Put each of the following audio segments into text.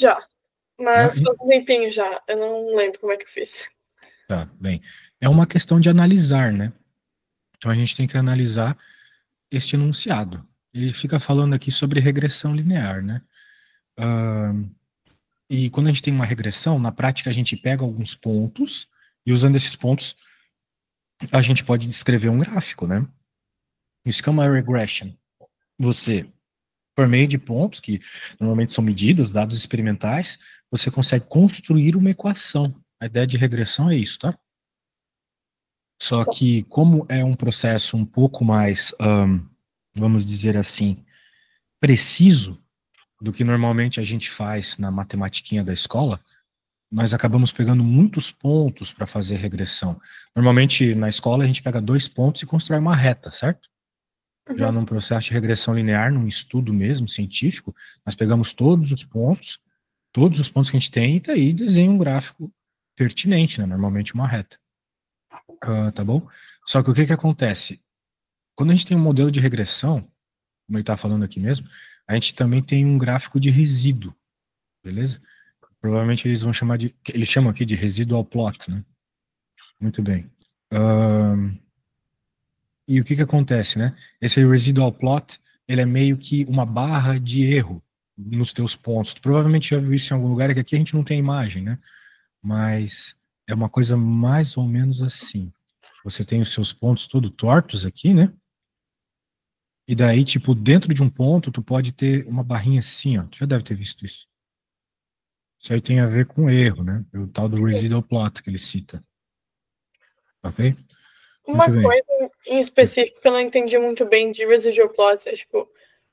Já, Já? mas faz um tempinho já. Eu não lembro como é que eu fiz. Tá, bem. É uma questão de analisar, né? Então a gente tem que analisar este enunciado. Ele fica falando aqui sobre regressão linear, né? Ah, e quando a gente tem uma regressão, na prática a gente pega alguns pontos e usando esses pontos a gente pode descrever um gráfico, né? Isso que é uma regression. Você, por meio de pontos que normalmente são medidas, dados experimentais, você consegue construir uma equação. A ideia de regressão é isso, tá? Só que como é um processo um pouco mais, vamos dizer assim, preciso do que normalmente a gente faz na matematiquinha da escola, nós acabamos pegando muitos pontos para fazer regressão. Normalmente, na escola, a gente pega 2 pontos e constrói uma reta, certo? Já Uhum. num processo de regressão linear, num estudo mesmo, científico, nós pegamos todos os pontos que a gente tem, e daí desenha um gráfico pertinente, né? Normalmente uma reta. Tá bom? Só que o que que acontece? Quando a gente tem um modelo de regressão, como ele está falando aqui mesmo, a gente também tem um gráfico de resíduo, beleza? Provavelmente eles vão chamar de. Eles chamam aqui de residual plot, né? Muito bem. E o que que acontece, né? Esse residual plot, ele é meio que uma barra de erro nos teus pontos. Tu provavelmente já viu isso em algum lugar, é que aqui a gente não tem imagem, né? Mas é uma coisa mais ou menos assim. Você tem os seus pontos todos tortos aqui, né? E daí, tipo, dentro de um ponto, tu pode ter uma barrinha assim, ó. Tu já deve ter visto isso. Isso aí tem a ver com erro, né? O tal do residual plot que ele cita. Ok? Uma Muito bem. coisa em específico que eu não entendi muito bem de residual plots é, tipo,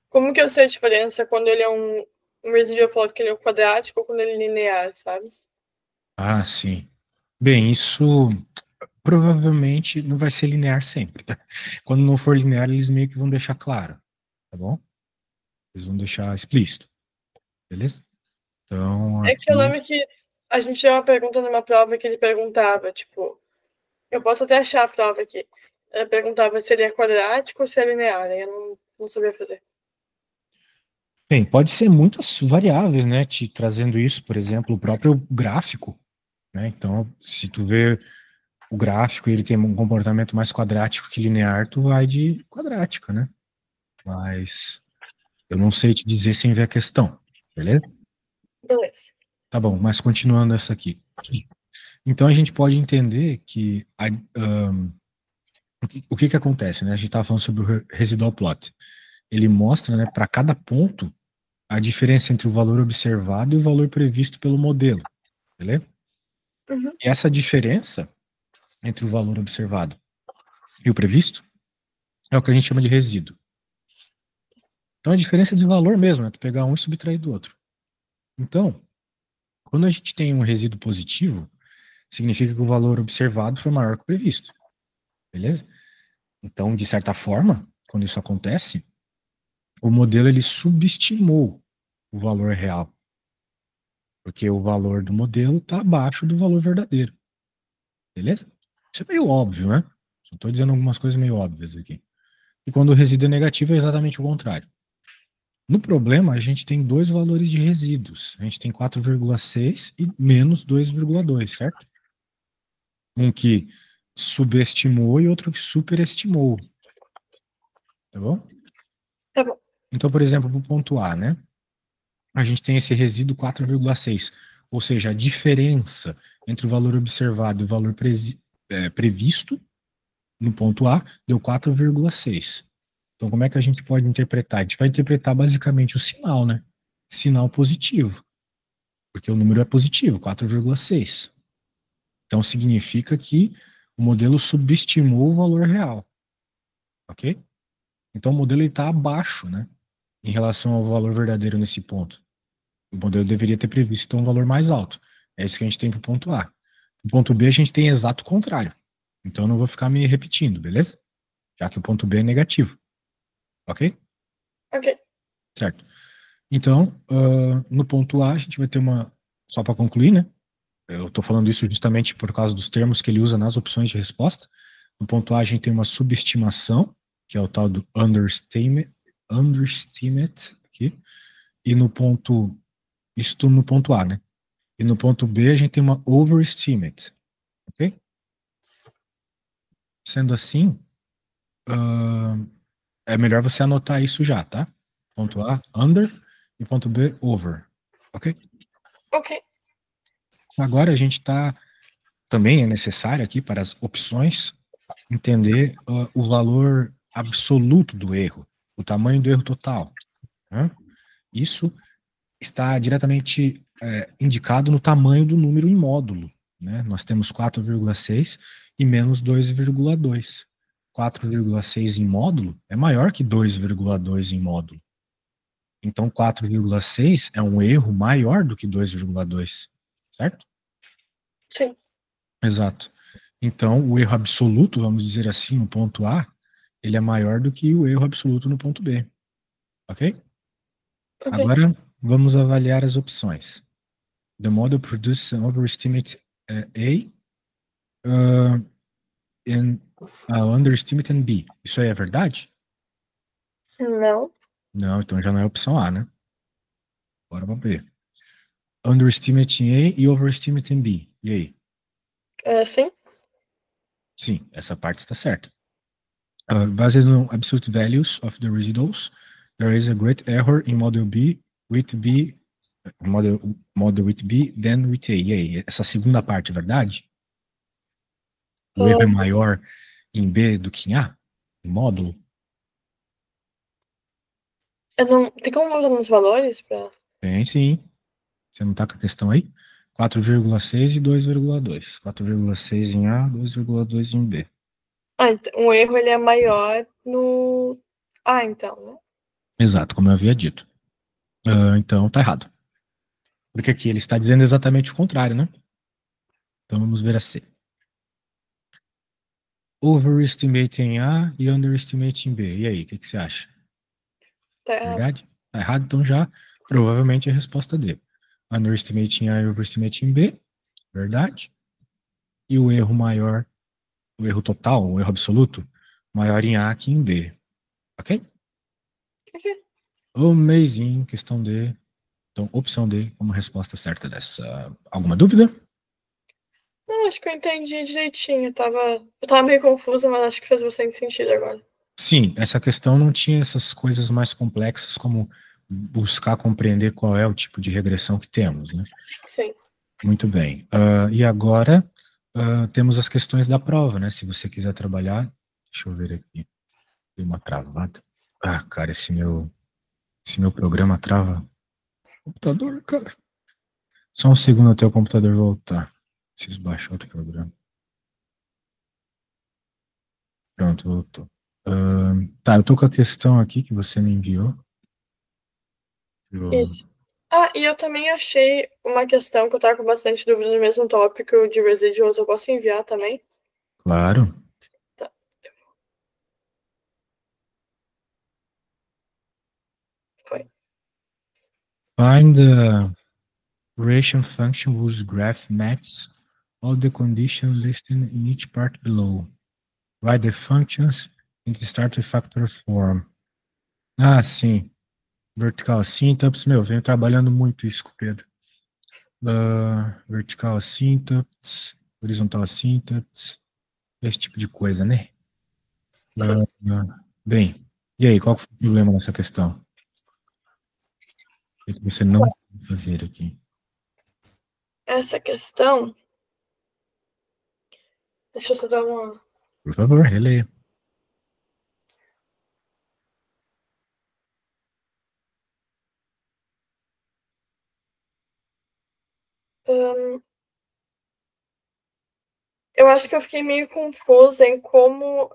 como que eu sei a diferença quando ele é um residual plot que ele é quadrático ou quando ele é linear, sabe? Ah, sim. Bem, isso provavelmente não vai ser linear sempre, tá? Quando não for linear, eles meio que vão deixar claro, tá bom? Eles vão deixar explícito, beleza? Então, É que eu aqui. lembro que a gente tinha uma pergunta numa prova que ele perguntava, tipo, eu posso até achar a prova aqui. Ele perguntava se ele é quadrático ou se é linear, aí eu não sabia fazer. Bem, pode ser muitas variáveis, né? Te trazendo isso, por exemplo, o próprio gráfico, né? Então, se tu vê o gráfico e ele tem um comportamento mais quadrático que linear, tu vai de quadrática, né? Mas eu não sei te dizer sem ver a questão, beleza? Beleza. Tá bom, mas continuando essa aqui. Então a gente pode entender que o que que acontece, né? A gente estava falando sobre o residual plot. Ele mostra, né, para cada ponto a diferença entre o valor observado e o valor previsto pelo modelo, beleza? Uhum. E essa diferença entre o valor observado e o previsto é o que a gente chama de resíduo. Então, a diferença de valor mesmo, é tu pegar um e subtrair do outro. Então, quando a gente tem um resíduo positivo, significa que o valor observado foi maior que o previsto, beleza? Então, de certa forma, quando isso acontece, o modelo ele subestimou o valor real, porque o valor do modelo está abaixo do valor verdadeiro, beleza? Isso é meio óbvio, né? Só estou dizendo algumas coisas meio óbvias aqui. E quando o resíduo é negativo, é exatamente o contrário. No problema, a gente tem dois valores de resíduos. A gente tem 4,6 e menos 2,2, certo? Um que subestimou e outro que superestimou. Tá bom? Tá bom. Então, por exemplo, para o ponto A, né? A gente tem esse resíduo 4,6, ou seja, a diferença entre o valor observado e o valor previsto no ponto A deu 4,6. Então, como é que a gente pode interpretar? A gente vai interpretar basicamente o sinal, né? Sinal positivo, porque o número é positivo, 4,6. Então, significa que o modelo subestimou o valor real, ok? Então, o modelo está abaixo, né? Em relação ao valor verdadeiro nesse ponto. O modelo deveria ter previsto então, um valor mais alto. É isso que a gente tem para o ponto A. No ponto B, a gente tem exato contrário. Então, eu não vou ficar me repetindo, beleza? Já que o ponto B é negativo. Ok? Ok. Certo. Então, no ponto A, a gente vai ter uma. Só para concluir, né? Eu estou falando isso justamente por causa dos termos que ele usa nas opções de resposta. No ponto A, a gente tem uma subestimação, que é o tal do underestimate aqui. E no ponto Isso tudo no ponto A, né? E no ponto B a gente tem uma overestimate, ok? Sendo assim, é melhor você anotar isso já, tá? Ponto A, under, e ponto B, over, ok? Ok. Agora a gente está, também é necessário aqui para as opções, entender o valor absoluto do erro, o tamanho do erro total, né? Isso está diretamente indicado no tamanho do número em módulo, né? Nós temos 4,6 e menos 2,2. 4,6 em módulo é maior que 2,2 em módulo. Então, 4,6 é um erro maior do que 2,2, certo? Sim. Exato. Então, o erro absoluto, vamos dizer assim, no ponto A, ele é maior do que o erro absoluto no ponto B. Ok? Ok. Agora, vamos avaliar as opções. The model produces an overestimate A and underestimate and B. Isso aí é verdade? Não. Não, então já não é a opção A, né? Bora pra B. Underestimate em A e overestimate em B. E aí? Sim? Sim, essa parte está certa. Based on absolute values of the residuals, there is a great error in model B with B, model with B than with A. E aí, essa segunda parte é verdade? O erro é maior em B do que em A? Em módulo? Eu não... Tem como mudar nos valores? Tem sim. Você não tá com a questão aí? 4,6 e 2,2. 4,6 em A, 2,2 em B. Então, o erro ele é maior no... então, né? Exato, como eu havia dito. Então tá errado. Porque aqui ele está dizendo exatamente o contrário, né? Então vamos ver a C. Overestimate em A e underestimate em B. E aí, o que você acha? Tá errado. Verdade? Tá errado, então já provavelmente é a resposta D. Underestimate em A e overestimate em B. Verdade. E o erro maior, o erro total, o erro absoluto, maior em A que em B. Ok? Ok. Amazing, questão D. Então, opção D como resposta certa dessa. Alguma dúvida? Não, acho que eu entendi direitinho. Eu tava meio confusa, mas acho que fez bastante sentido agora. Sim, essa questão não tinha essas coisas mais complexas como buscar compreender qual é o tipo de regressão que temos, né? Sim. Muito bem. E agora temos as questões da prova, né? Se você quiser trabalhar, deixa eu ver aqui. Tem uma travada. Ah, cara, esse meu programa trava. Computador, cara. Só um segundo até o computador voltar. Preciso baixar outro programa. Pronto, voltou. Tá, eu tô com a questão aqui que você me enviou. Isso. E eu também achei uma questão que eu tava com bastante dúvida no mesmo tópico de residuals. Eu posso enviar também? Claro. Tá. Foi. Find the ration function whose graph matches all the conditions listed in each part below. Write the functions in the starter factor form. Ah, sim. Vertical syntax. Meu, venho trabalhando muito isso com o Pedro. Vertical syntax, horizontal syntax, esse tipo de coisa, né? Sim. Bem, e aí, qual foi o problema nessa questão? O que você não pode fazer aqui? Essa questão. Deixa eu só dar uma. Por favor, releia. Eu acho que eu fiquei meio confusa em como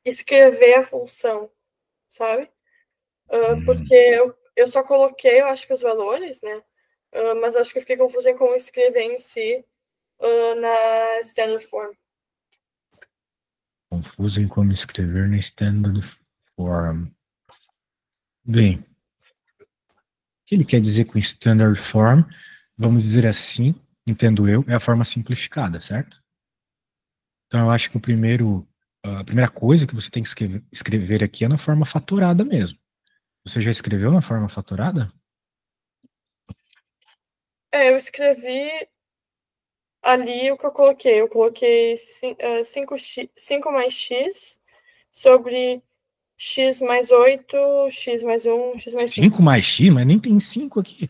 escrever a função, sabe? Porque eu só coloquei, eu acho que os valores, né? Mas acho que eu fiquei confusa em como escrever em si na standard form. Confuso em como escrever na standard form. Bem, o que ele quer dizer com standard form? Vamos dizer assim, entendo eu, é a forma simplificada, certo? Então eu acho que a primeira coisa que você tem que escrever aqui é na forma fatorada mesmo. Você já escreveu na forma fatorada? Eu escrevi ali o que eu coloquei. Eu coloquei 5 mais x sobre x mais 8, x mais 1, x mais 5. 5 mais x, mas nem tem 5 aqui.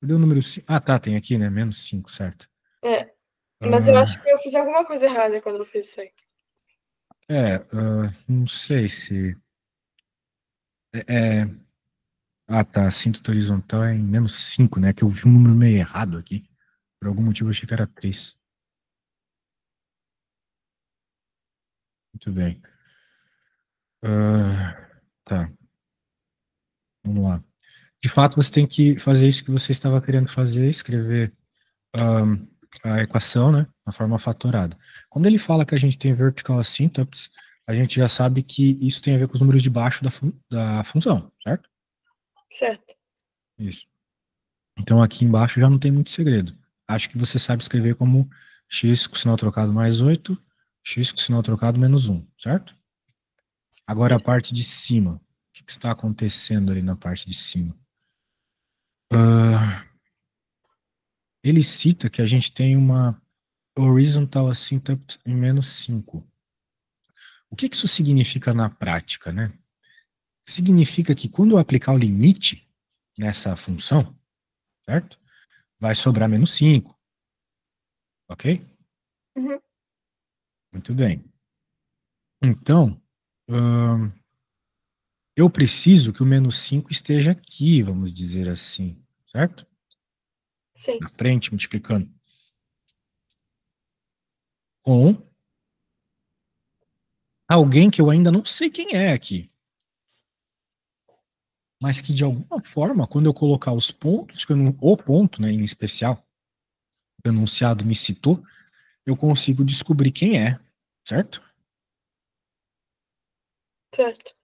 Cadê o número 5? Ah, tá, tem aqui, né? Menos 5, certo. É, mas eu acho que Ah, eu fiz alguma coisa errada quando eu fiz isso aí. não sei se. É, ah, tá. Cinto horizontal é em menos 5, né? Que eu vi um número meio errado aqui. Por algum motivo eu achei que era 3. Muito bem. Tá, vamos lá. De fato, você tem que fazer isso que você estava querendo fazer, escrever ahn, a equação, né? Na forma fatorada. Quando ele fala que a gente tem vertical asymptotes, a gente já sabe que isso tem a ver com os números de baixo da função, certo? Certo. Isso. Então aqui embaixo já não tem muito segredo. Acho que você sabe escrever como x com sinal trocado mais 8, x com sinal trocado menos 1, certo? Agora a Isso. parte de cima. O que está acontecendo ali na parte de cima? Ah, ele cita que a gente tem uma horizontal asymptote em menos 5. O que isso significa na prática, né? Significa que quando eu aplicar o limite nessa função, certo? Vai sobrar menos 5, ok? Uhum. Muito bem. Então, hum, eu preciso que o menos 5 esteja aqui, vamos dizer assim, certo? Sim. Na frente, multiplicando com alguém que eu ainda não sei quem é aqui, mas que de alguma forma, quando eu colocar os pontos, que eu não, o ponto, né, em especial, o enunciado me citou, eu consigo descobrir quem é, certo? Certo.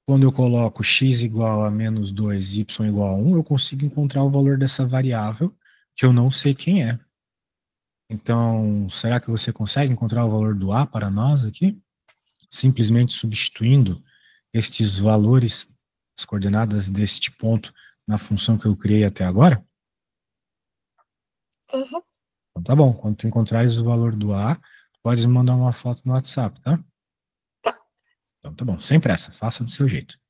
Quando eu coloco x igual a menos 2, y igual a 1, eu consigo encontrar o valor dessa variável que eu não sei quem é. Então, será que você consegue encontrar o valor do a para nós aqui? Simplesmente substituindo estes valores, as coordenadas deste ponto, na função que eu criei até agora? Uhum. Então tá bom, quando tu encontrares o valor do a, podes me mandar uma foto no WhatsApp, tá? Tá. Então tá bom, sem pressa, faça do seu jeito.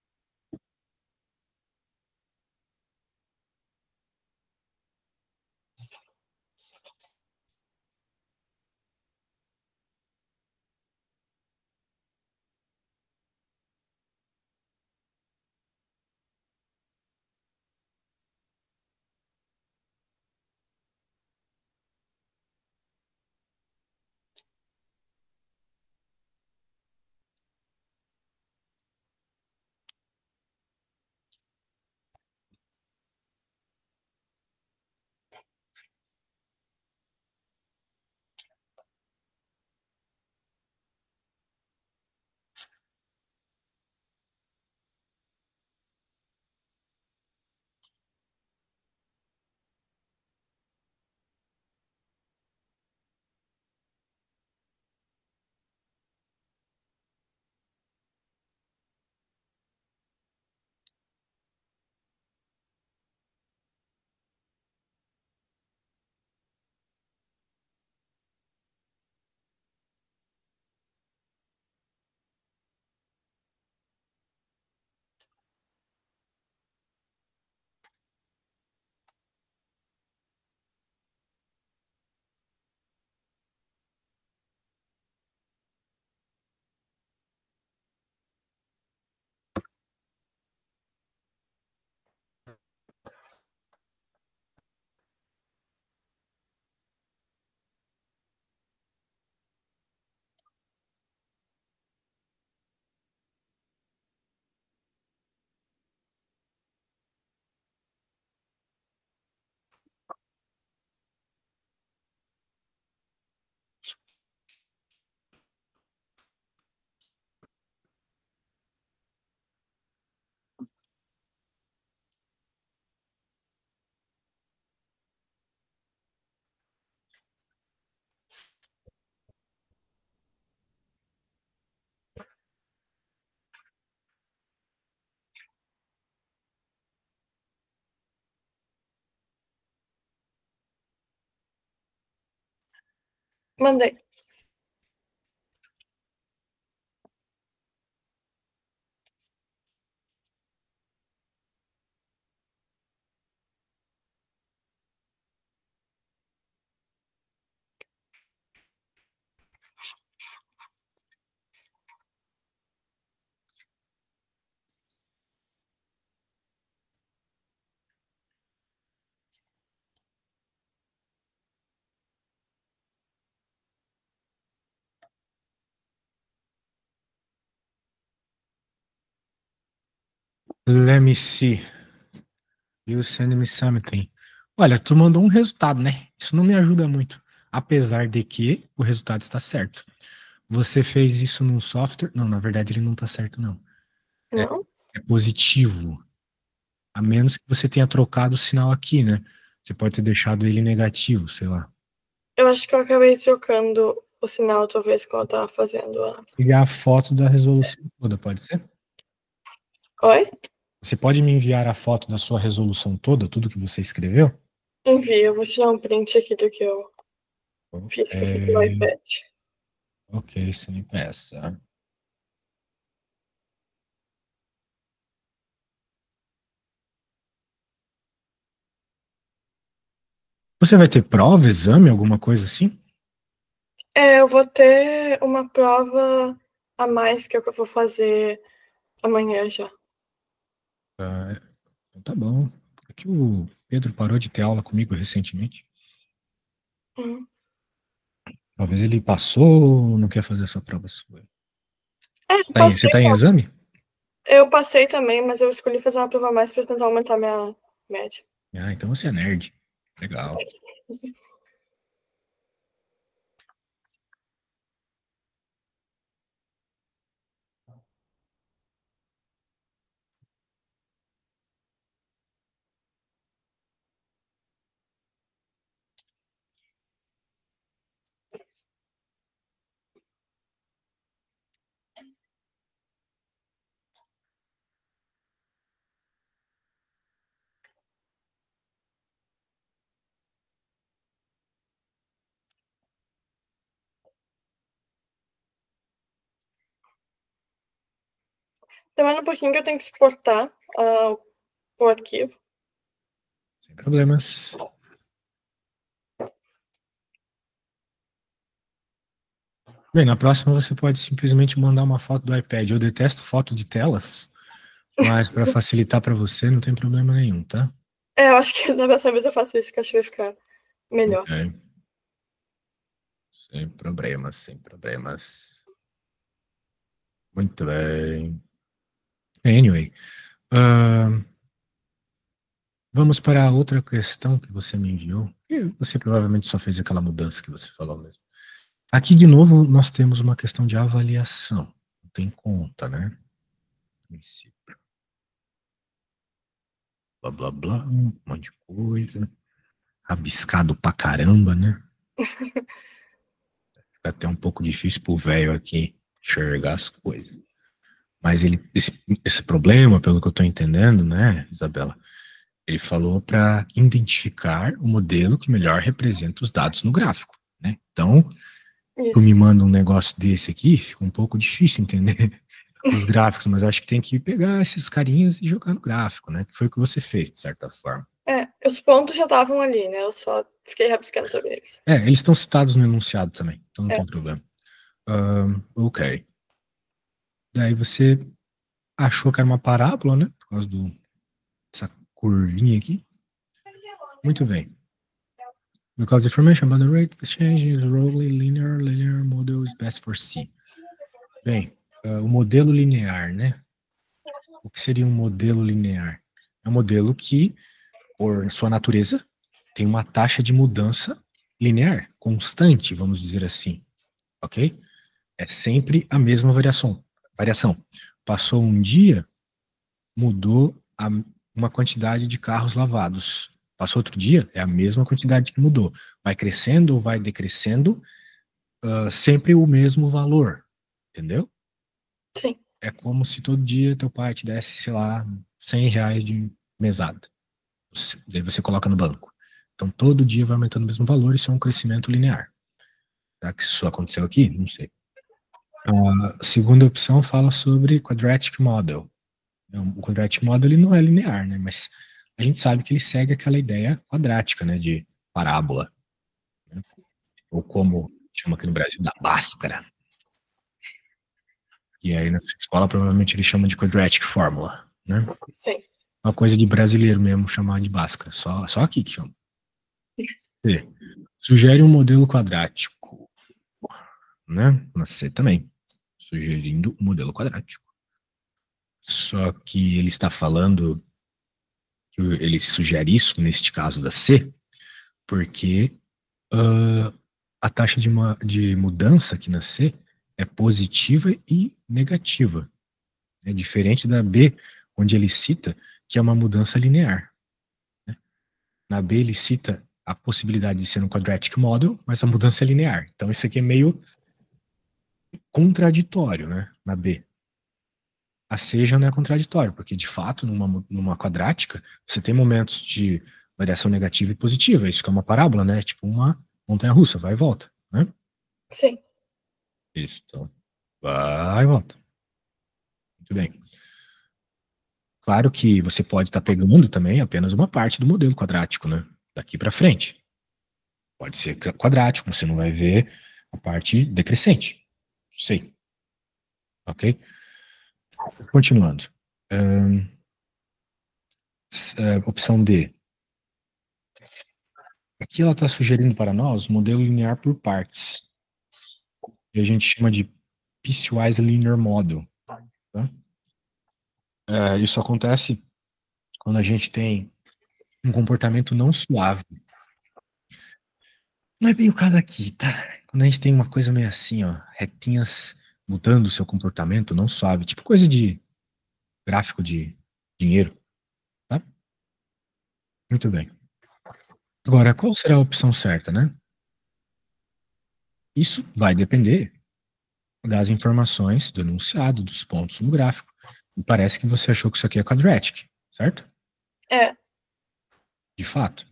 Mandei. Let me see. You send me something. Olha, tu mandou um resultado, né? Isso não me ajuda muito. Apesar de que o resultado está certo. Você fez isso num software. Não, na verdade ele não está certo, não. Não? É positivo. A menos que você tenha trocado o sinal aqui, né? Você pode ter deixado ele negativo, sei lá. Eu acho que eu acabei trocando o sinal, talvez, quando eu tava fazendo a... E a foto da resolução toda, pode ser? Oi? Você pode me enviar a foto da sua resolução toda, tudo que você escreveu? Envia, eu vou tirar um print aqui do que eu fiz, que eu fiz no É... iPad. Ok, sem pressa. Você vai ter prova, exame, alguma coisa assim? Eu vou ter uma prova a mais que eu vou fazer amanhã já. Ah, então tá bom. Aqui o Pedro parou de ter aula comigo recentemente. Uhum. Talvez ele passou ou não quer fazer essa prova sua. Você Passei. tá em exame? Eu passei também, mas eu escolhi fazer uma prova a mais para tentar aumentar minha média. Ah, então você é nerd. Legal. Demora um pouquinho que eu tenho que exportar o arquivo. Sem problemas. Bem, na próxima você pode simplesmente mandar uma foto do iPad. Eu detesto foto de telas, mas para facilitar para você não tem problema nenhum, tá? Eu acho que na próxima vez eu faço isso, que acho que vai ficar melhor. Ok. Sem problemas, sem problemas. Muito bem. Anyway, vamos para a outra questão que você me enviou. E você provavelmente só fez aquela mudança que você falou mesmo. Aqui, de novo, nós temos uma questão de avaliação. Não tem conta, né? Princípio. Blá, blá, blá. Um monte de coisa. Rabiscado pra caramba, né? Fica até um pouco difícil pro velho aqui enxergar as coisas. Mas esse problema, pelo que eu tô entendendo, né, Isabela? Ele falou para identificar o modelo que melhor representa os dados no gráfico, né? Então, tu me Isso. manda um negócio desse aqui, fica um pouco difícil entender os gráficos, mas acho que tem que pegar esses carinhas e jogar no gráfico, né? Que foi o que você fez, de certa forma. Os pontos já estavam ali, né? Eu só fiquei rabiscando sobre eles. Eles estão citados no enunciado também, então não É. tem problema. Ok. Daí você achou que era uma parábola, né? Por causa dessa curvinha aqui. Muito bem. Because information about the rate of change is roughly linear model is best for C. Bem, o modelo linear, né? O que seria um modelo linear? É um modelo que, por sua natureza, tem uma taxa de mudança linear, constante, vamos dizer assim, ok? É sempre a mesma variação. Passou um dia, mudou uma quantidade de carros lavados. Passou outro dia, é a mesma quantidade que mudou. Vai crescendo ou vai decrescendo, sempre o mesmo valor, entendeu? Sim. É como se todo dia teu pai te desse, sei lá, R$ 100 de mesada. Daí você coloca no banco. Então todo dia vai aumentando o mesmo valor, isso é um crescimento linear. Será que isso aconteceu aqui? Não sei. A segunda opção fala sobre quadratic model. O quadratic model ele não é linear, né? Mas a gente sabe que ele segue aquela ideia quadrática, né? De parábola. Né? Ou como chama aqui no Brasil, da Bhaskara. E aí na sua escola provavelmente eles chamam de quadratic formula, né? Sim. Uma coisa de brasileiro mesmo chamar de Bhaskara. Só aqui que chama. C. Sugere um modelo quadrático, né? Na C também. Sugerindo um modelo quadrático. Só que ele está falando que ele sugere isso, neste caso da C, porque a taxa de mudança aqui na C é positiva e negativa. É diferente da B, onde ele cita que é uma mudança linear. Né? Na B ele cita a possibilidade de ser um quadratic model, mas a mudança é linear. Então isso aqui é meio contraditório, né? Na B. A C já não é contraditório, porque de fato, numa quadrática, você tem momentos de variação negativa e positiva. Isso que é uma parábola, né? Tipo uma montanha-russa, vai e volta, né? Sim. Isso, então, vai e volta. Muito bem. Claro que você pode estar pegando também apenas uma parte do modelo quadrático, né? Daqui para frente. Pode ser quadrático, você não vai ver a parte decrescente. Sei. Ok? Continuando. Opção D. Aqui ela está sugerindo para nós o modelo linear por partes. E a gente chama de piecewise linear model. Tá? Isso acontece quando a gente tem um comportamento não suave. Não é bem o caso aqui, tá? Quando a gente tem uma coisa meio assim, ó, retinhas mudando o seu comportamento não suave, tipo coisa de gráfico de dinheiro, tá? Muito bem. Agora, qual será a opção certa, né? Isso vai depender das informações do enunciado, dos pontos no gráfico. E parece que você achou que isso aqui é quadratic, certo? É. De fato.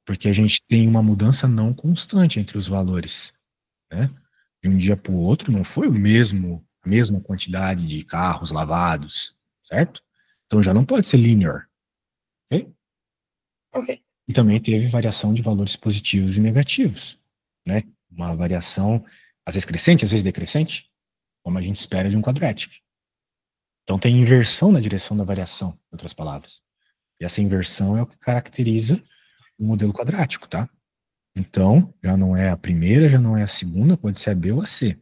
Porque a gente tem uma mudança não constante entre os valores, né? De um dia para o outro não foi a mesma quantidade de carros lavados, certo? Então já não pode ser linear, ok? Ok. E também teve variação de valores positivos e negativos, né? Uma variação, às vezes crescente, às vezes decrescente, como a gente espera de um quadratic. Então tem inversão na direção da variação, em outras palavras. E essa inversão é o que caracteriza o modelo quadrático, tá? Então, já não é a primeira, já não é a segunda, pode ser a B ou a C.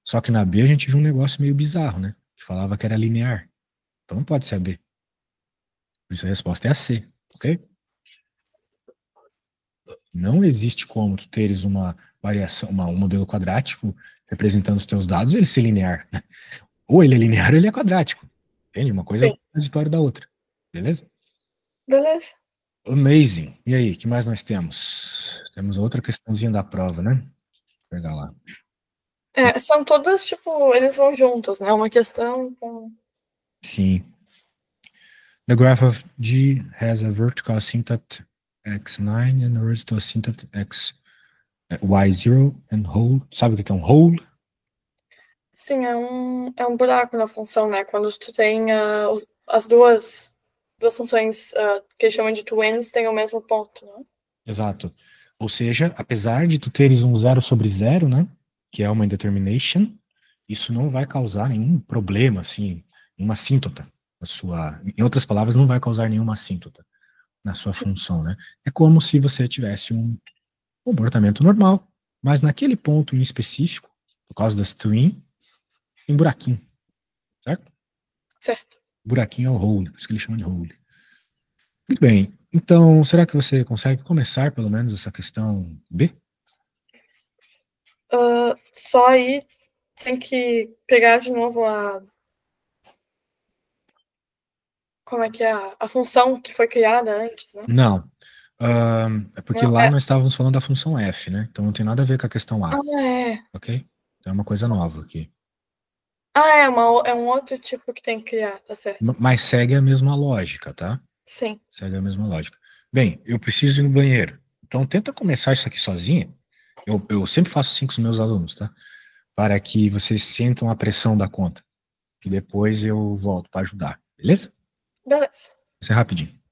Só que na B a gente viu um negócio meio bizarro, né? Que falava que era linear. Então não pode ser a B. Por isso a resposta é a C, ok? Não existe como tu teres uma variação, um modelo quadrático representando os teus dados, ele ser linear. Ou ele é linear ou ele é quadrático. Entende? Uma coisa é Sim. contraditória da outra. Beleza? Beleza. Amazing. E aí, o que mais nós temos? Temos outra questãozinha da prova, né? Vou pegar lá. São todas, tipo, eles vão juntos, né? Uma questão com... Sim. The graph of G has a vertical asymptote x9 and a horizontal asymptote x y0 and whole. Sabe o que é um whole? Sim, é um buraco na função, né? Quando tu tem as duas funções que eles chamam de twins têm o mesmo ponto, né? Exato. Ou seja, apesar de tu teres um 0/0, né, que é uma indetermination, isso não vai causar nenhum problema, assim, nenhuma assíntota na sua... Em outras palavras, não vai causar nenhuma assíntota na sua função, né? É como se você tivesse um comportamento normal, mas naquele ponto em específico, por causa das twin, tem buraquinho, certo? Certo. Buraquinho é o hole, por isso que ele chama de hole. Muito bem. Então, será que você consegue começar, pelo menos, essa questão B? Só aí tem que pegar de novo como é que é a função que foi criada antes, né? Não. É porque Não, lá nós estávamos falando da função f, né? Então não tem nada a ver com a questão A, é. ok? Então é uma coisa nova aqui. É um outro tipo que tem que criar, tá certo. Mas segue a mesma lógica, tá? Sim. Segue a mesma lógica. Bem, eu preciso ir no banheiro. Então tenta começar isso aqui sozinha Eu sempre faço assim com os meus alunos, tá? Para que vocês sintam a pressão da conta. E depois eu volto para ajudar, beleza? Beleza. Isso é rapidinho.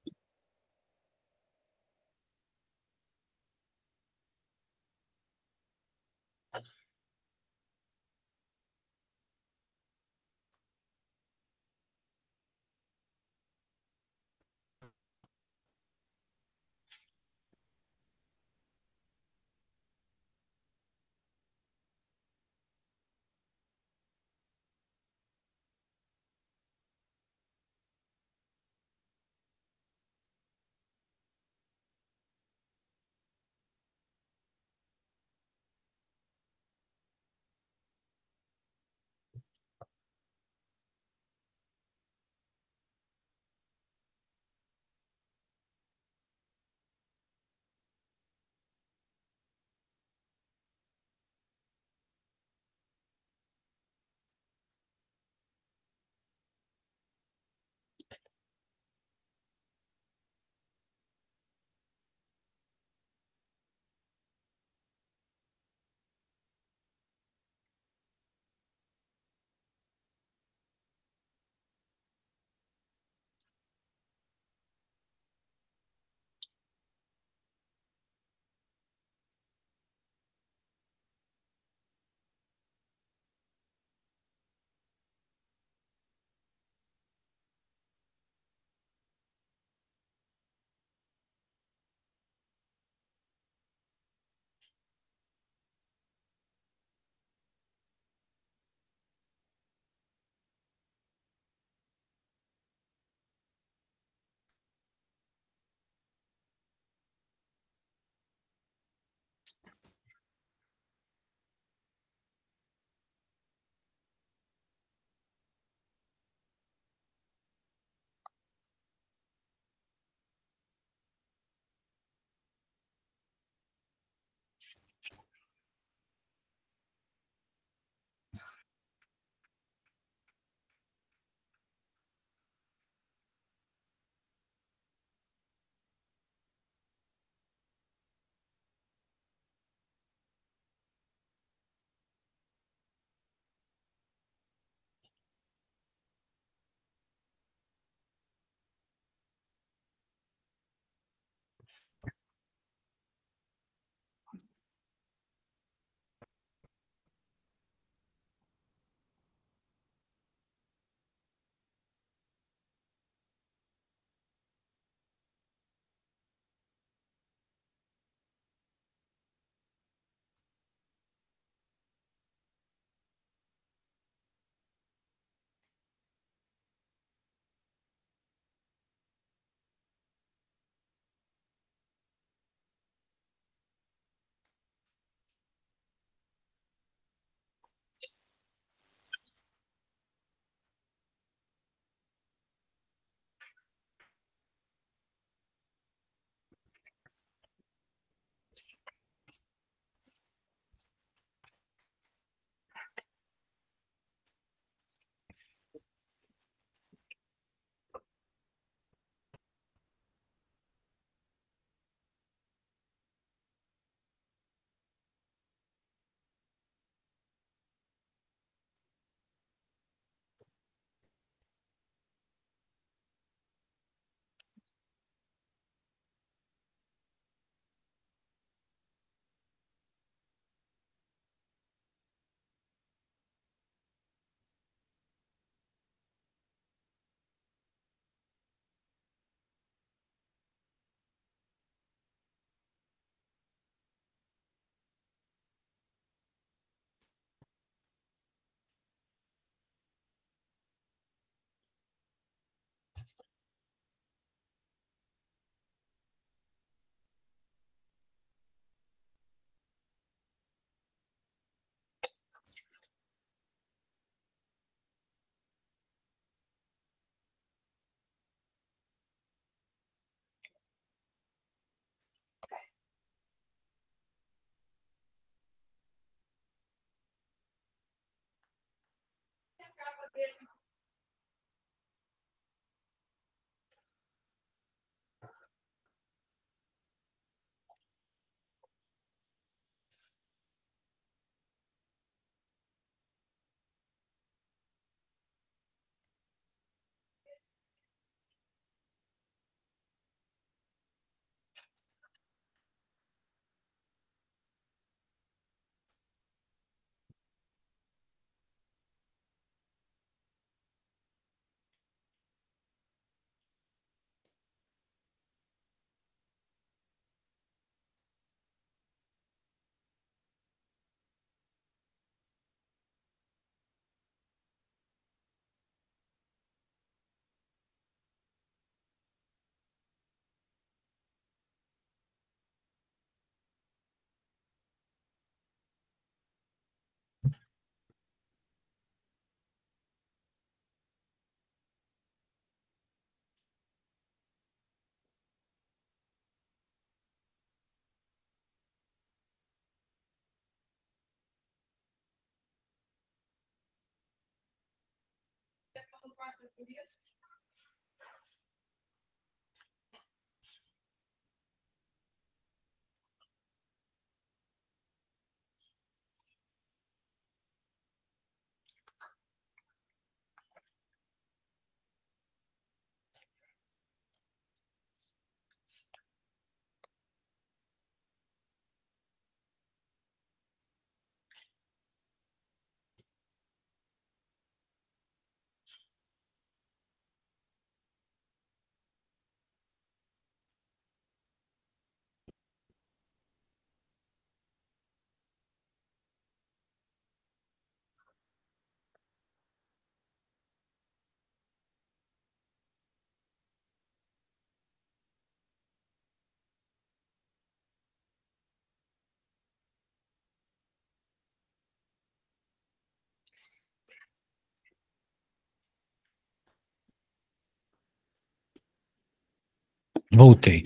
Voltei.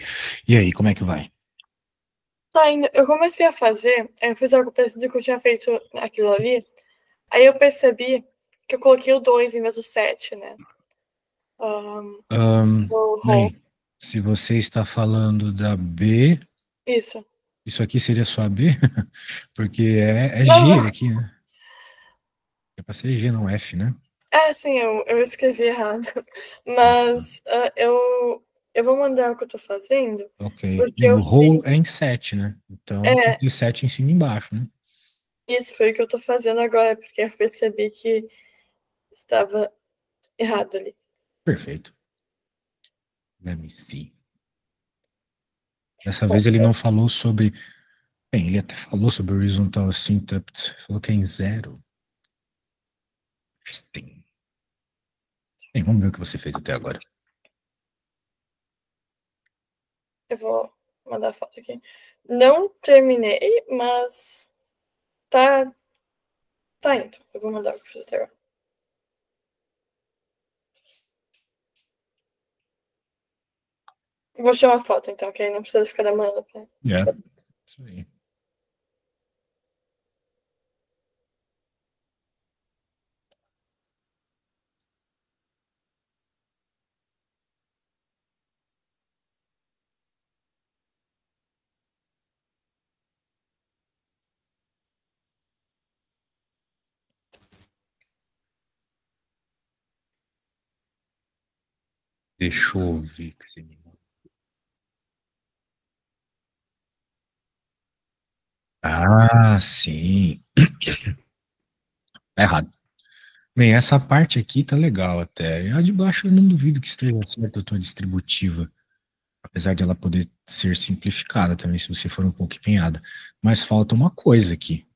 E aí, como é que vai? Tá indo. Eu comecei a fazer, aí eu fiz algo parecido que eu tinha feito aquilo ali. Aí eu percebi que eu coloquei o 2 em vez do 7, né? O roll. Bem, se você está falando da B, Isso. isso aqui seria sua B? Porque é Não, G não. aqui, né? É pra ser G, não F, né? É, sim, eu escrevi errado. Mas eu vou mandar o que eu tô fazendo, Ok. porque Bem, eu o roll é fiz. em 7, né? Então tem que É, ter 7 em cima e embaixo, né? isso foi o que eu tô fazendo agora, porque eu percebi que estava errado ali. Perfeito. Let me see. Dessa Bom, vez ele não falou sobre. Bem, ele até falou sobre horizontal syntactic, falou que é em 0. Interesting. Bem, vamos ver o que você fez até agora. eu vou mandar a foto aqui. Não terminei, mas tá, tá indo. Eu vou mandar o que eu fiz até agora. Vou tirar uma foto, então, que aí não precisa ficar demorando pra Yeah. esperar. Isso aí. Deixa eu ver que você me mandou. Ah, sim. Tá errado. Bem, essa parte aqui tá legal até. E a de baixo eu não duvido que esteja certa a tua distributiva. Apesar de ela poder ser simplificada também, se você for um pouco empenhada. Mas falta uma coisa aqui,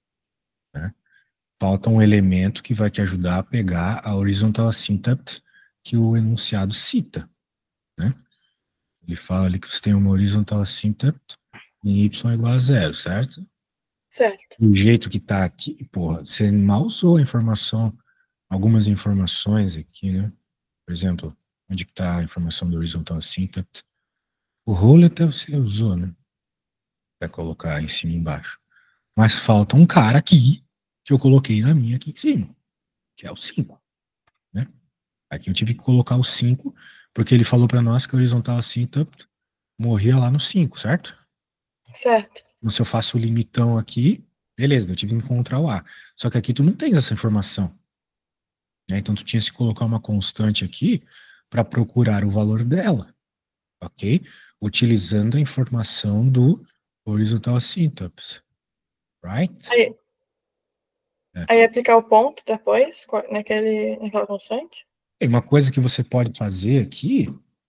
né? Falta um elemento que vai te ajudar a pegar a horizontal syntactic que o enunciado cita, né? Ele fala ali que você tem uma horizontal syntactic em y igual a zero, certo? Certo. Do jeito que tá aqui, porra, você mal usou a informação, algumas informações aqui, né? Por exemplo, onde que tá a informação do horizontal syntactic? O role até você usou, né? Vai colocar em cima e embaixo. Mas falta um cara aqui que eu coloquei na minha aqui em cima, que é o 5, né? Aqui eu tive que colocar o 5 porque ele falou para nós que a horizontal assim morria lá no 5, certo? Certo. Então, se eu faço o limitão aqui, beleza, eu tive que encontrar o A. Só que aqui tu não tens essa informação, né? Então tu tinha que colocar uma constante aqui para procurar o valor dela, ok? Utilizando a informação do horizontal syntax, right? Aí, É. aí aplicar o ponto depois, naquela constante. E uma coisa que você pode fazer aqui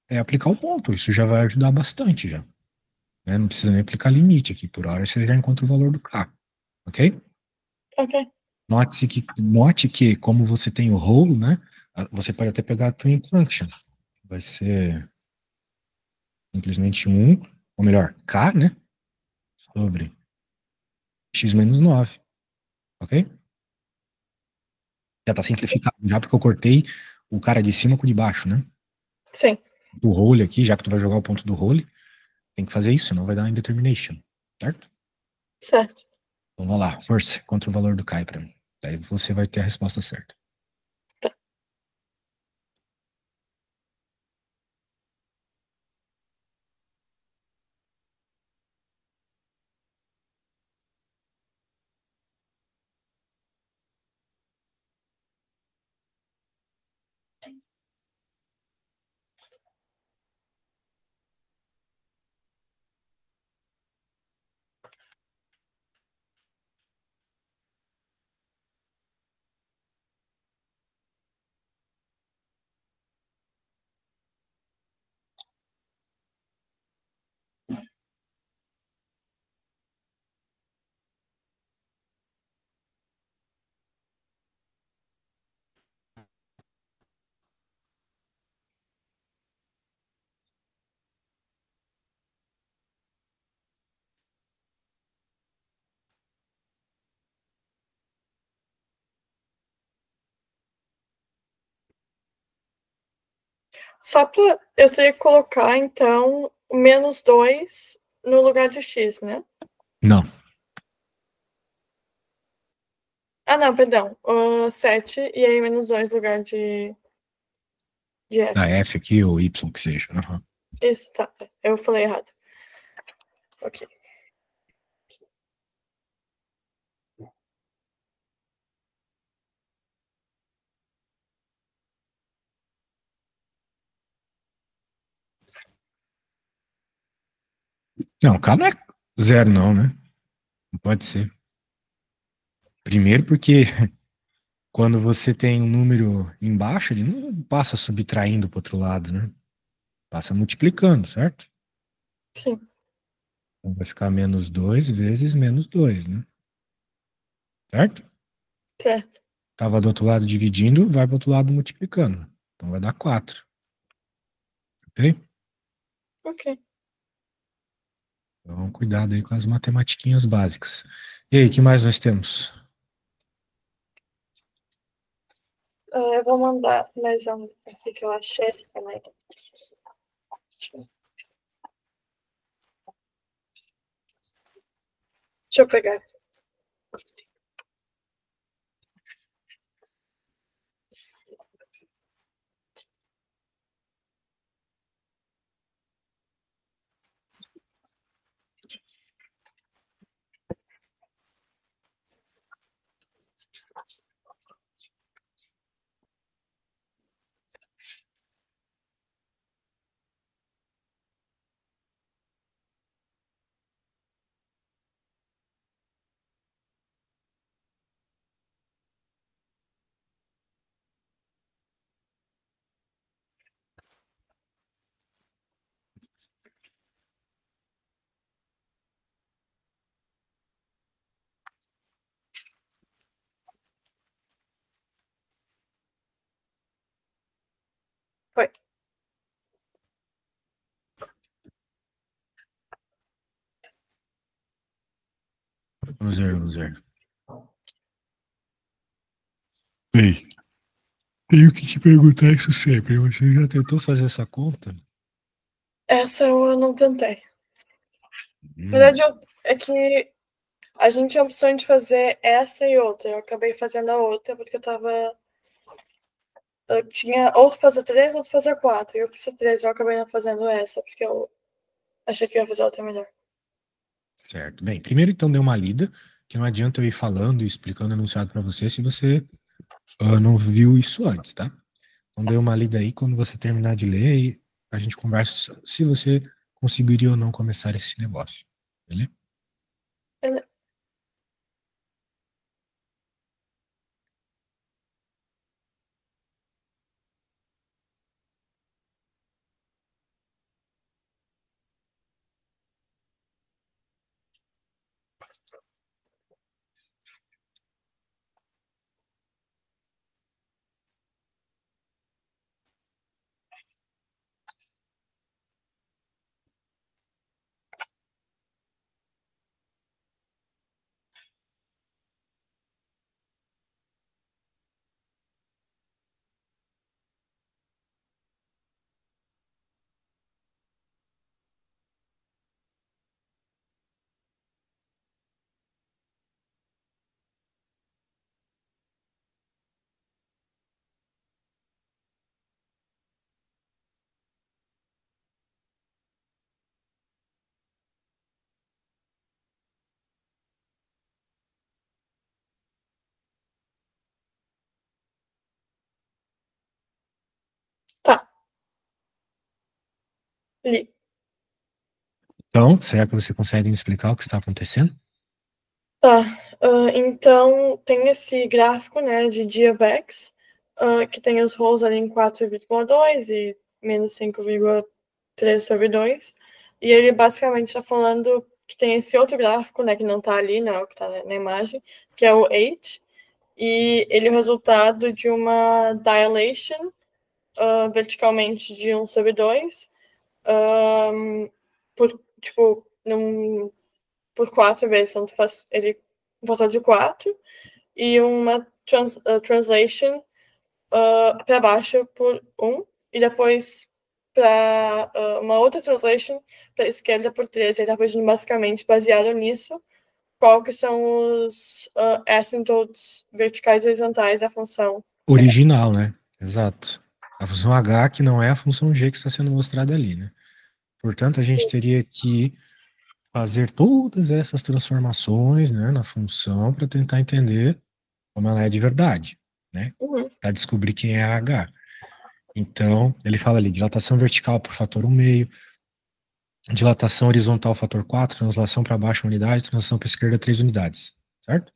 é aplicar o ponto. Isso já vai ajudar bastante já, né? Não precisa nem aplicar limite aqui. Por hora você já encontra o valor do K, ok? Ok. Note que como você tem o role, né? Você pode até pegar a twin function. Vai ser simplesmente um, ou melhor, K, né? Sobre x menos 9, ok? Já tá simplificado já porque eu cortei o cara de cima com o de baixo, né? Sim. O role aqui, já que tu vai jogar o ponto do role, tem que fazer isso, senão vai dar indetermination, certo? Certo. Então vamos lá, força contra o valor do Kai para mim. Daí você vai ter a resposta certa. Tá. Só para eu ter que colocar, então, o menos 2 no lugar de x, né? Não. Ah, não, perdão. 7 e aí menos 2 no lugar de F. Da F aqui ou Y que seja. Uhum. Isso, tá. Eu falei errado. Ok. Não, K não é zero, não, né? Não pode ser. Primeiro porque quando você tem um número embaixo, ele não passa subtraindo para outro lado, né? Passa multiplicando, certo? Sim. Então vai ficar menos 2 vezes menos 2, né? Certo? Certo. Tava do outro lado dividindo, vai para o outro lado multiplicando. Então vai dar 4. Ok? Ok. Então, cuidado aí com as matematiquinhas básicas. E aí, o que mais nós temos? Eu vou mandar mais um aqui que eu achei também. Deixa eu pegar. Foi. Vamos ver, vamos ver. Ei, tenho que te perguntar isso sempre. Você já tentou fazer essa conta? Essa eu não tentei. Na Hum, verdade, é que a gente tinha a opção de fazer essa e outra. Eu acabei fazendo a outra porque eu tinha ou fazer 3 ou fazer 4. E eu fiz a 3 e eu acabei não fazendo essa, porque eu achei que ia fazer outra melhor. certo. Bem, primeiro então dê uma lida, que não adianta eu ir falando e explicando enunciado para você se você não viu isso antes, tá? Então dê uma lida aí, quando você terminar de ler, e a gente conversa se você conseguiria ou não começar esse negócio. Beleza? Ele- Tá. Li. Então, será que você consegue me explicar o que está acontecendo? Tá. Então, tem esse gráfico, né, de g of x, que tem os rows ali em 4,2 e menos 5,3 sobre 2. E ele basicamente está falando que tem esse outro gráfico, né, que não está ali, não, que está na imagem, que é o h. E ele é o resultado de uma dilation verticalmente de 1 sobre 2, por, tipo, por 4 vezes. Então, tu faz ele um total de 4 e uma translation para baixo por 1 e depois para uma outra translation para esquerda por 3. Ele está pedindo basicamente, baseado nisso, qual que são os asymptotes verticais e horizontais da função. Original, né? Exato. A função H, que não é a função G que está sendo mostrada ali, né? Portanto, a gente teria que fazer todas essas transformações, né, na função para tentar entender como ela é de verdade, né? Uhum. Para descobrir quem é a H. Então, ele fala ali, dilatação vertical por fator 1,5, dilatação horizontal fator 4, translação para baixo 1 unidade, translação para esquerda 3 unidades, certo?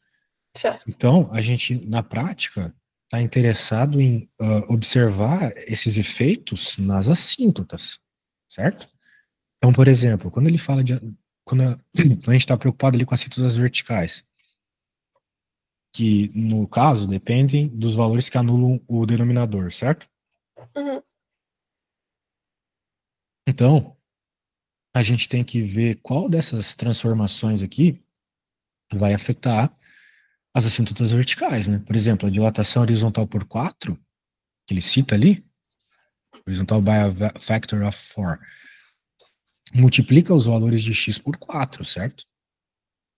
Certo. Então, a gente, na prática, está interessado em observar esses efeitos nas assíntotas, certo? Então, por exemplo, quando ele fala de. Quando a gente está preocupado ali com assíntotas verticais, que, no caso, dependem dos valores que anulam o denominador, certo? Uhum. Então, a gente tem que ver qual dessas transformações aqui vai afetar as assíntotas verticais, né? Por exemplo, a dilatação horizontal por 4, que ele cita ali, horizontal by a factor of 4, multiplica os valores de x por 4, certo?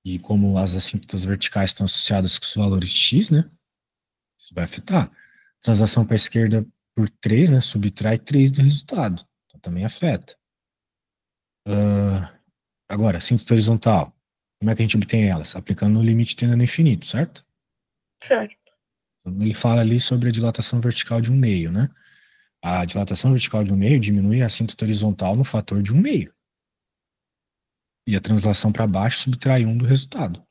E como as assíntotas verticais estão associadas com os valores de x, né? Isso vai afetar. Translação para a esquerda por 3, né? Subtrai 3 do resultado. Então também afeta. Agora, assíntota horizontal. Como é que a gente obtém elas? Aplicando o limite tendendo ao infinito, certo? Certo. Então, ele fala ali sobre a dilatação vertical de 1,5, né? A dilatação vertical de 1,5 diminui a assíntota horizontal no fator de 1,5. E a translação para baixo subtrai 1 do resultado.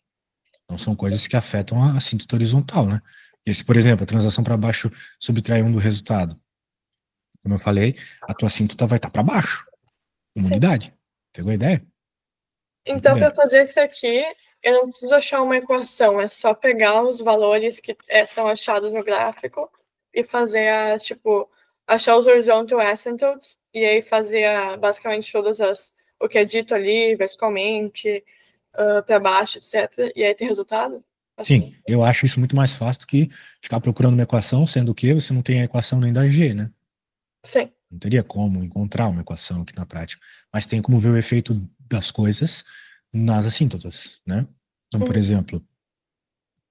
Então são coisas que afetam a assíntota horizontal, né? Porque se, por exemplo, a translação para baixo subtrai 1 do resultado, como eu falei, a tua assíntota vai estar para baixo, uma Sim. unidade. Pegou a ideia? Muito Então, bem. para fazer isso aqui, eu não preciso achar uma equação, é só pegar os valores que são achados no gráfico e fazer achar os horizontal asymptotes e aí fazer basicamente o que é dito ali, verticalmente, para baixo, etc. E aí tem resultado? Sim, eu acho isso muito mais fácil do que ficar procurando uma equação, sendo que você não tem a equação nem da G, né? Sim. Não teria como encontrar uma equação aqui na prática. Mas tem como ver o efeito das coisas nas assíntotas, né? Então, por exemplo,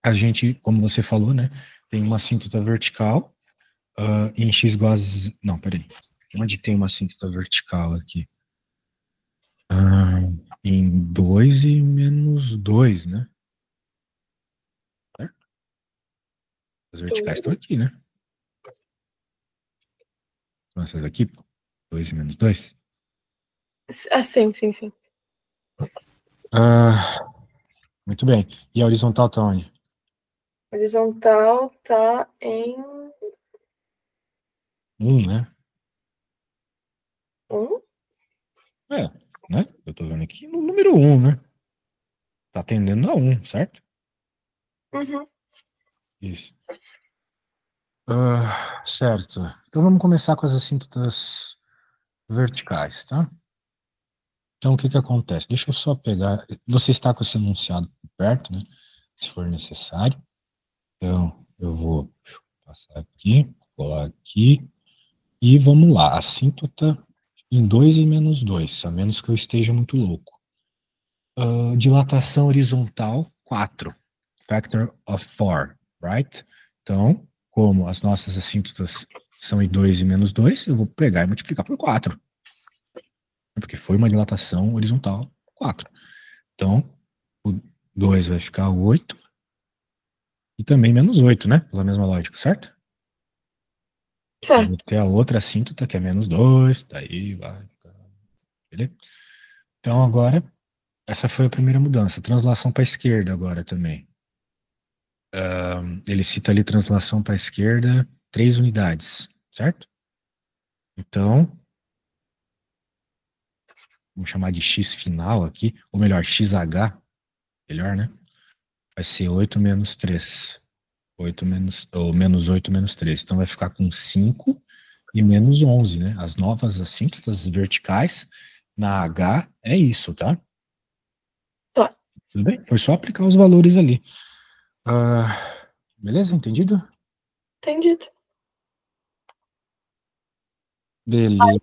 a gente, como você falou, né, tem uma assíntota vertical em x igual a... Não, peraí. Onde tem uma assíntota vertical aqui? Em 2 e menos 2, né? Certo? As verticais estão aqui, né? Então, essas aqui, 2 e menos 2. Sim, sim, sim. Muito bem. E a horizontal tá onde? Horizontal tá em 1, né? 1. É, né? Eu tô vendo aqui no número 1, né? Tá tendendo a 1, certo? Uhum. Isso. Certo. Então vamos começar com as assíntotas verticais, tá? Então o que que acontece? Deixa eu só pegar. Você está com esse enunciado perto, né? Se for necessário. Então eu vou passar aqui, colar aqui. E vamos lá. Assíntota em 2 e menos 2, a menos que eu esteja muito louco. Dilatação horizontal, 4. Factor of 4, right? Então, como as nossas assíntotas são em 2 e menos 2, eu vou pegar e multiplicar por 4. Porque foi uma dilatação horizontal 4. Então, o 2 vai ficar 8. E também menos 8, né? Pela mesma lógica, certo? Eu vou Certo. ter a outra assíntota que é menos 2. Daí vai. Beleza? Então, agora, essa foi a primeira mudança. Translação para a esquerda agora também. Ele cita ali translação para a esquerda, 3 unidades, certo? Então, vamos chamar de x final aqui, ou melhor, xh, melhor, né? Vai ser 8 menos 3. 8 menos, ou menos 8 menos 3. Então vai ficar com 5 e menos 11, né? As novas assíntotas verticais na H é isso, tá? Tá. Tudo bem? Foi só aplicar os valores ali. Beleza? Entendido? Entendido. Beleza.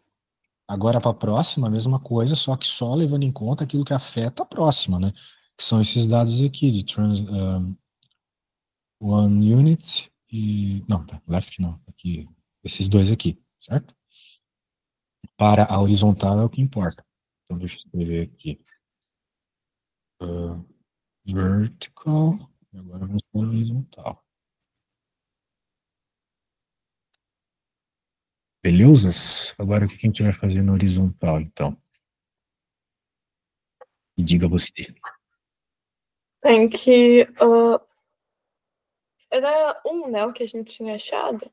Agora para a próxima, a mesma coisa, só que só levando em conta aquilo que afeta a próxima, né? Que são esses dados aqui de one unit e... Não, tá, left não, aqui, esses dois aqui, certo? Para a horizontal é o que importa. Então deixa eu escrever aqui. Vertical, e agora vamos para horizontal. Belezas? Agora o que a gente vai fazer na horizontal, então? E diga você. Tem que. Era né? O que a gente tinha achado.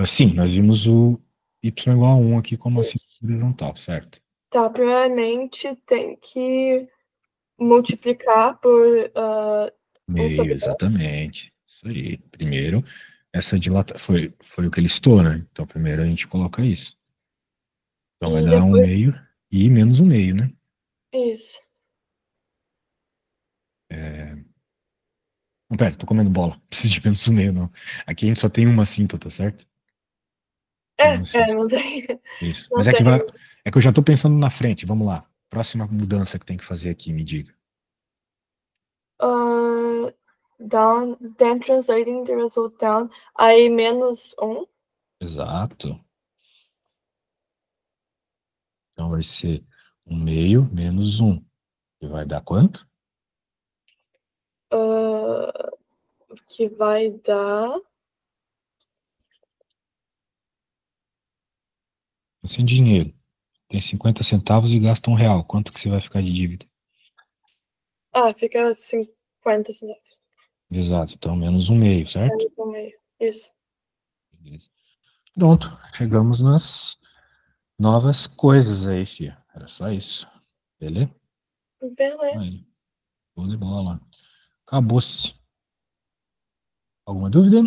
Sim, nós vimos o y igual a 1 aqui como assim horizontal, certo? Tá, primeiramente tem que multiplicar por 1 Meio, sobre 2. exatamente. Isso aí. Primeiro, essa dilata foi o que ele listou, né? Então, primeiro a gente coloca isso. Então, vai E dar um depois. meio e menos um meio, né? Isso. Não, pera, tô comendo bola. Preciso de menos um meio, não. Aqui a gente só tem uma cinta, tá certo? Tem uma cinta. Não tem. Isso. Não Mas tem. é que eu já tô pensando na frente. Vamos lá. Próxima mudança que tem que fazer aqui, me diga. Down, then translating the result down, aí menos 1. Exato. Então vai ser um meio menos um. Que vai dar quanto? Que vai dar. Sem dinheiro. Tem 50 centavos e gasta R$ 1. Quanto que você vai ficar de dívida? Fica 50 centavos. Exato. Então, menos um meio, certo? Menos 1,5. Isso. Beleza. Pronto. Chegamos nas novas coisas aí, filha. Era só isso. Beleza? Beleza. Aí. Show de bola. Acabou-se. Alguma dúvida?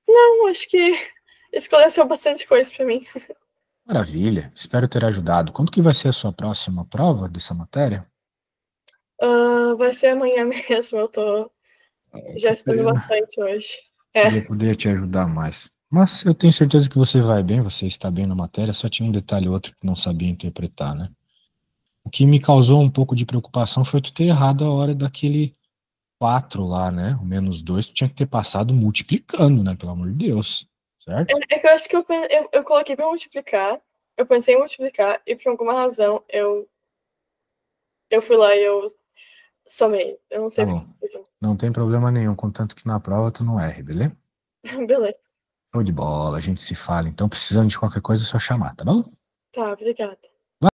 Não, acho que esclareceu bastante coisa pra mim. Maravilha. Espero ter ajudado. Quando que vai ser a sua próxima prova dessa matéria? Vai ser amanhã mesmo. Eu tô já Que estudando pena. bastante hoje. Queria poder te ajudar mais. Mas eu tenho certeza que você vai bem, você está bem na matéria, só tinha um detalhe ou outro que não sabia interpretar, né? O que me causou um pouco de preocupação foi tu ter errado a hora daquele 4 lá, né? O menos 2 tu tinha que ter passado multiplicando, né? Pelo amor de Deus. Certo? É que eu acho que eu coloquei pra multiplicar. Eu pensei em multiplicar e por alguma razão eu fui lá e eu somei. Eu não Tá sei bom. por quê. Não tem problema nenhum, contanto que na prova tu não erre, beleza? Beleza. Show de bola, a gente se fala. Então, precisando de qualquer coisa, é só chamar, tá bom? Tá, obrigada.